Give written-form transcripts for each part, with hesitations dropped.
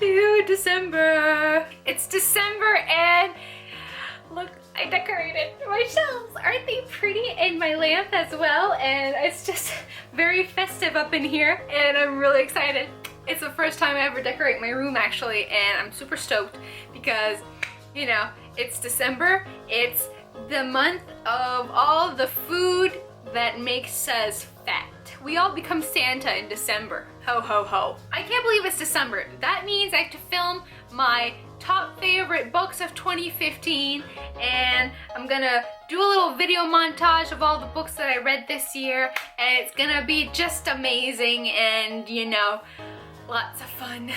to December. It's December and look, I decorated my shelves. Aren't they pretty? And my lamp as well. And it's just very festive up in here and I'm really excited. It's the first time I ever decorate my room actually, and I'm super stoked because, you know, it's December. It's the month of all the food that makes us fat. We all become Santa in December. Ho ho ho. I can't believe it's December. That means I have to film my top favorite books of 2015, and I'm gonna do a little video montage of all the books that I read this year, and it's gonna be just amazing and, you know, lots of fun.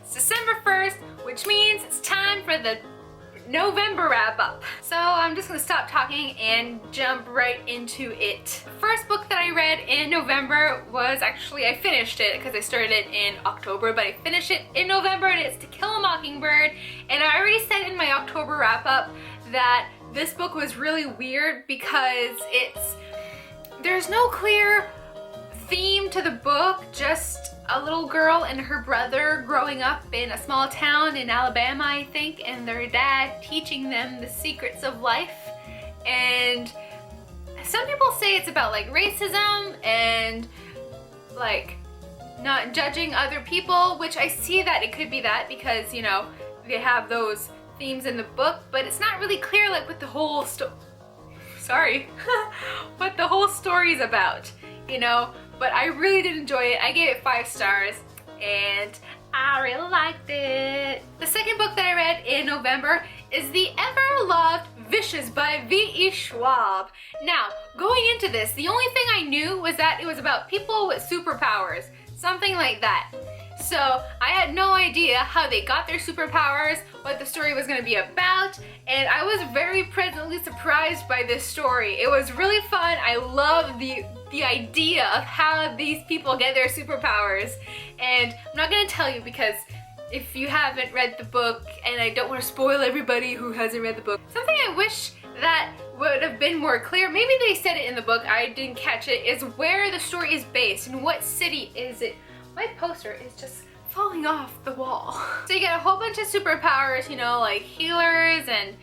It's December 1st, which means it's time for the November wrap up. So I'm just gonna stop talking and jump right into it. The first book that I read in November was actually, I finished it because I started it in October, but I finished it in November, and it's To Kill a Mockingbird. And I already said in my October wrap up that this book was really weird because there's no clear theme to the book, just a little girl and her brother growing up in a small town in Alabama, I think, and their dad teaching them the secrets of life. And some people say it's about like racism and like not judging other people, which I see that it could be that because, you know, they have those themes in the book, but it's not really clear like what the whole what the whole story's about, you know. But I really did enjoy it. I gave it 5 stars and I really liked it. The second book that I read in November is The Ever-Loved Vicious by V.E. Schwab. Now, going into this, the only thing I knew was that it was about people with superpowers, something like that. So I had no idea how they got their superpowers, what the story was going to be about, and I was very pleasantly surprised by this story. It was really fun. I love the idea of how these people get their superpowers, and I'm not going to tell you because if you haven't read the book, and I don't want to spoil everybody who hasn't read the book, something I wish that would have been more clear, maybe they said it in the book, I didn't catch it, is where the story is based and what city is it. My poster is just falling off the wall. So you get a whole bunch of superpowers, you know, like healers and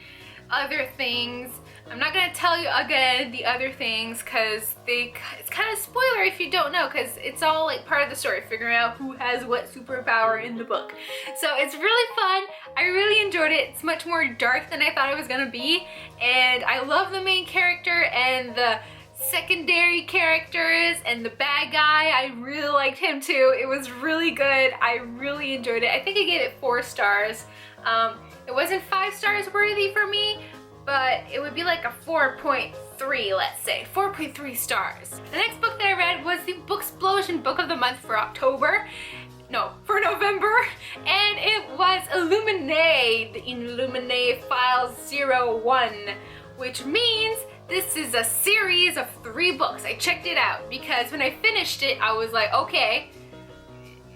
other things. I'm not gonna tell you again the other things because it's kind of a spoiler if you don't know, because it's all like part of the story, figuring out who has what superpower in the book. So it's really fun. I really enjoyed it. It's much more dark than I thought it was gonna be, and I love the main character and the secondary characters and the bad guy. I really liked him too. It was really good. I really enjoyed it. I think I gave it 4 stars. It wasn't 5 stars worthy for me, but it would be like a 4.3, let's say. 4.3 stars. The next book that I read was the Booksplosion Book of the Month for October. No, for November, and it was Illuminae, the Illuminae Files 01, which means this is a series of 3 books. I checked it out because when I finished it, I was like, okay,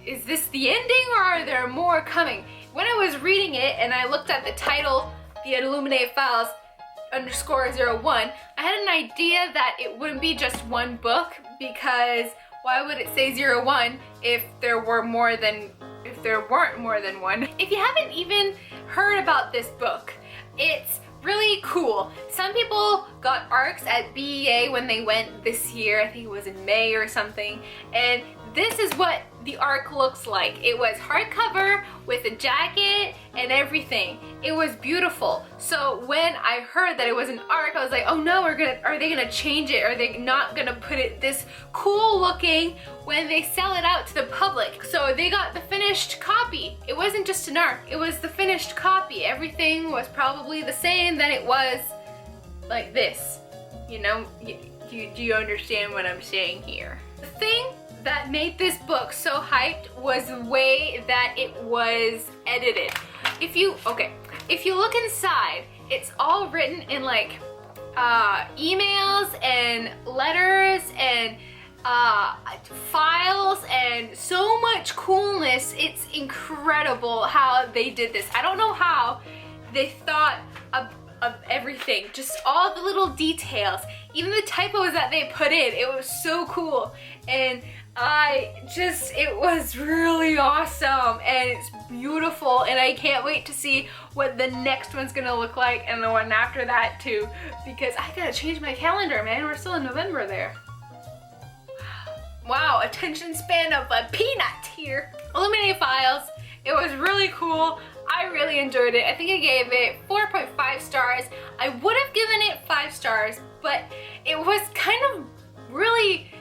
is this the ending or are there more coming? When I was reading it and I looked at the title, the Illuminae Files _01, I had an idea that it wouldn't be just one book, because why would it say 01 if there weren't more than one? If you haven't even heard about this book, it's really cool. Some people got ARCs at BEA when they went this year. I think it was in May or something. And this is what the ARC looks like. It was hardcover with a jacket and everything. It was beautiful. So when I heard that it was an ARC, I was like, oh no, are they gonna change it? Are they not gonna put it this cool looking when they sell it out to the public? So they got the finished copy. It wasn't just an ARC, it was the finished copy. Everything was probably the same that it was like this. You know, do you understand what I'm saying here? The thing that made this book so hyped was the way that it was edited. If you look inside, it's all written in like emails and letters and files and so much coolness. It's incredible how they did this. I don't know how they thought of everything, just all the little details, even the typos that they put in. It was so cool, and It was really awesome and it's beautiful, and I can't wait to see what the next one's gonna look like and the one after that too, because I gotta change my calendar, man. We're still in November there. Wow, attention span of a peanut here. Illuminated Files, it was really cool. I really enjoyed it. I think I gave it 4.5 stars. I would have given it 5 stars, but it was kind of really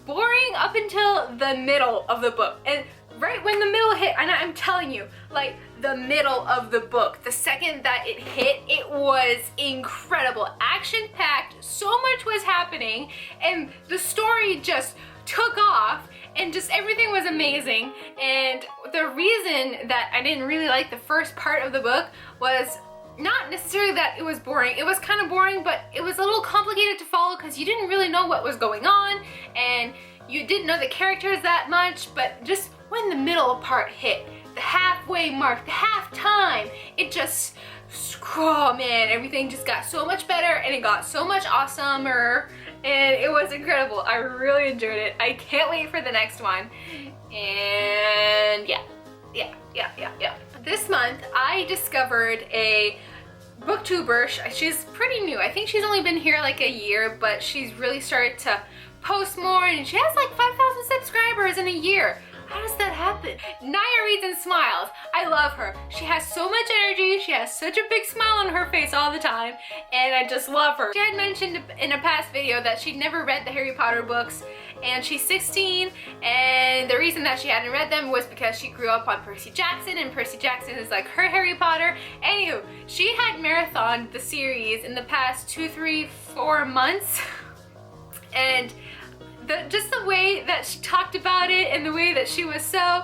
boring up until the middle of the book. And right when the middle hit, and I'm telling you, like the middle of the book, the second that it hit, it was incredible. Action-packed, so much was happening, and the story just took off, and just everything was amazing. And the reason that I didn't really like the first part of the book was not necessarily that it was boring. It was kind of boring, but it was a little complicated to follow because you didn't really know what was going on and you didn't know the characters that much. But just when the middle part hit, the halfway mark, the half time, it just, oh man, everything just got so much better and it got so much awesomer, and it was incredible. I really enjoyed it. I can't wait for the next one. And yeah. This month I discovered a booktuber. She's pretty new. I think she's only been here like a year, but she's really started to post more, and she has like 5,000 subscribers in a year. How does that happen? Naya Reads and Smiles. I love her. She has so much energy. She has such a big smile on her face all the time, and I just love her. She had mentioned in a past video that she'd never read the Harry Potter books, and she's 16, and the reason that she hadn't read them was because she grew up on Percy Jackson, and Percy Jackson is like her Harry Potter. Anywho, she had marathoned the series in the past 2, 3, 4 months, and just the way that she talked about it and the way that she was so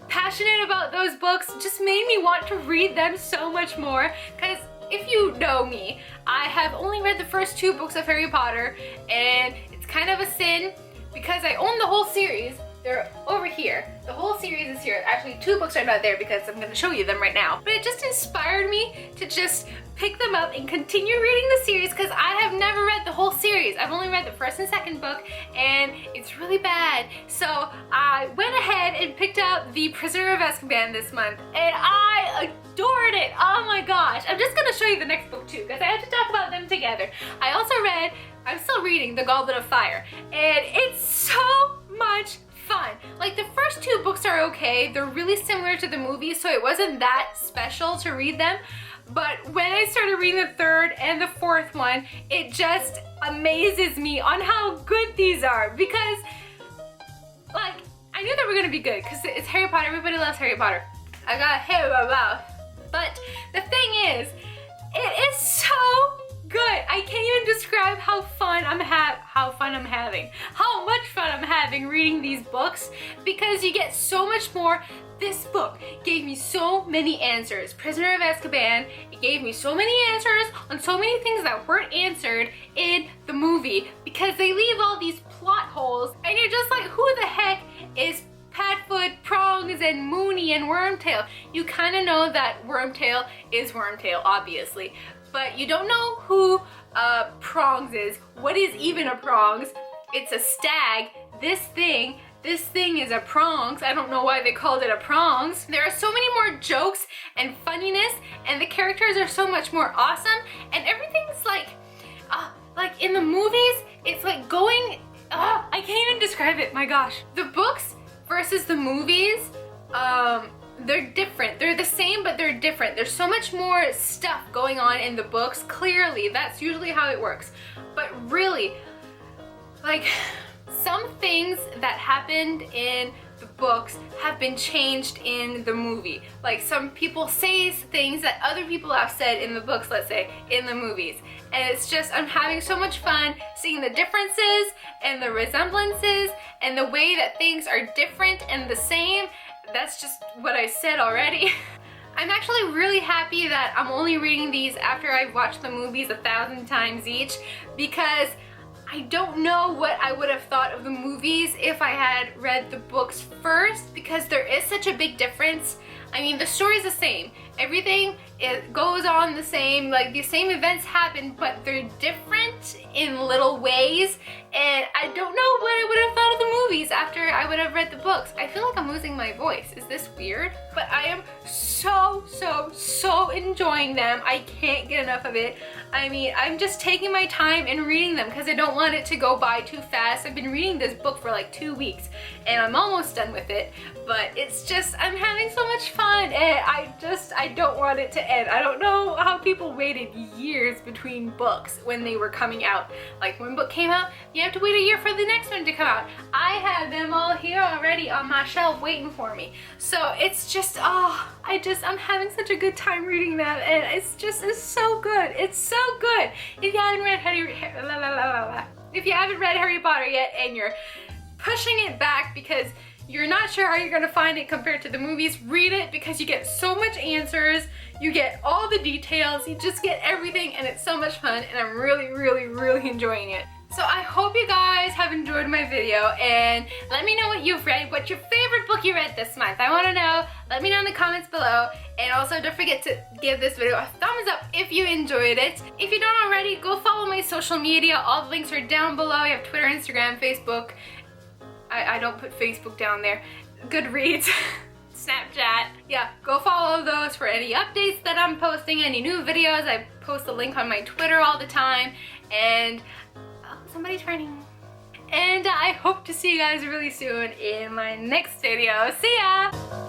passionate about those books just made me want to read them so much more. Because if you know me, I have only read the first 2 books of Harry Potter, and it's kind of a sin because I own the whole series. They're over here. The whole series is here. Actually, 2 books are not there because I'm going to show you them right now. But it just inspired me to just pick them up and continue reading the series because I have never read the whole series. I've only read the first and second book, and it's really bad. So I went ahead and picked out The Prisoner of Azkaban this month, and I adored it. Oh my gosh. I'm just going to show you the next book too because I have to talk about them together. I also read, I'm still reading The Goblet of Fire, and it's so much fun. Like, the first 2 books are okay. They're really similar to the movies, so it wasn't that special to read them. But when I started reading the 3rd and the 4th one, it just amazes me on how good these are, because like, I knew they were gonna be good because it's Harry Potter. Everybody loves Harry Potter. I got Harry Potter. But the thing is, it is so good. I can't even describe how much fun I'm having reading these books, because you get so much more. This book gave me so many answers. Prisoner of Azkaban, it gave me so many answers on so many things that weren't answered in the movie, because they leave all these plot holes and you're just like, who the heck is Padfoot, Prongs, and Moony, and Wormtail? You kind of know that Wormtail is Wormtail, obviously, but you don't know who Prongs is. What is even a Prongs? It's a stag. This thing is a Prongs. I don't know why they called it a Prongs. There are so many more jokes and funniness, and the characters are so much more awesome, and everything's like in the movies, it's like going, I can't even describe it, my gosh. The books versus the movies, they're different. They're the same, but they're different. There's so much more stuff going on in the books. Clearly, that's usually how it works. But really, like, some things that happened in the books have been changed in the movie. Like, some people say things that other people have said in the books, let's say, in the movies. And it's just, I'm having so much fun seeing the differences and the resemblances and the way that things are different and the same. That's just what I said already. I'm actually really happy that I'm only reading these after I've watched the movies 1,000 times each, because I don't know what I would have thought of the movies if I had read the books first, because there is such a big difference. I mean, the story's the same. Everything, it goes on the same, like the same events happen, but they're different in little ways. And I don't know what I would have thought of the movies after I would have read the books. I feel like I'm losing my voice. Is this weird? But I am so enjoying them. I can't get enough of it. I mean, I'm just taking my time and reading them because I don't want it to go by too fast. I've been reading this book for like 2 weeks and I'm almost done with it, but it's just, I'm having so much fun and I don't want it to end. I don't know how people waited years between books when they were coming out. Like when book came out, you have to wait a year for the next one to come out. I have them all here already on my shelf waiting for me. So it's just, I'm having such a good time reading them and it's so good. It's so good. If you haven't read Harry Potter yet and you're pushing it back because you're not sure how you're gonna find it compared to the movies, read it because you get so much answers, you get all the details, you just get everything and it's so much fun and I'm really enjoying it. So I hope you guys have enjoyed my video and let me know what you've read, what's your favorite book you read this month. I wanna know, let me know in the comments below, and also don't forget to give this video a thumbs up if you enjoyed it. If you don't already, go follow my social media, all the links are down below. I have Twitter, Instagram, Facebook. I don't put Facebook down there. Goodreads. Snapchat. Yeah, go follow those for any updates that I'm posting, any new videos. I post a link on my Twitter all the time. And somebody's running. And I hope to see you guys really soon in my next video. See ya!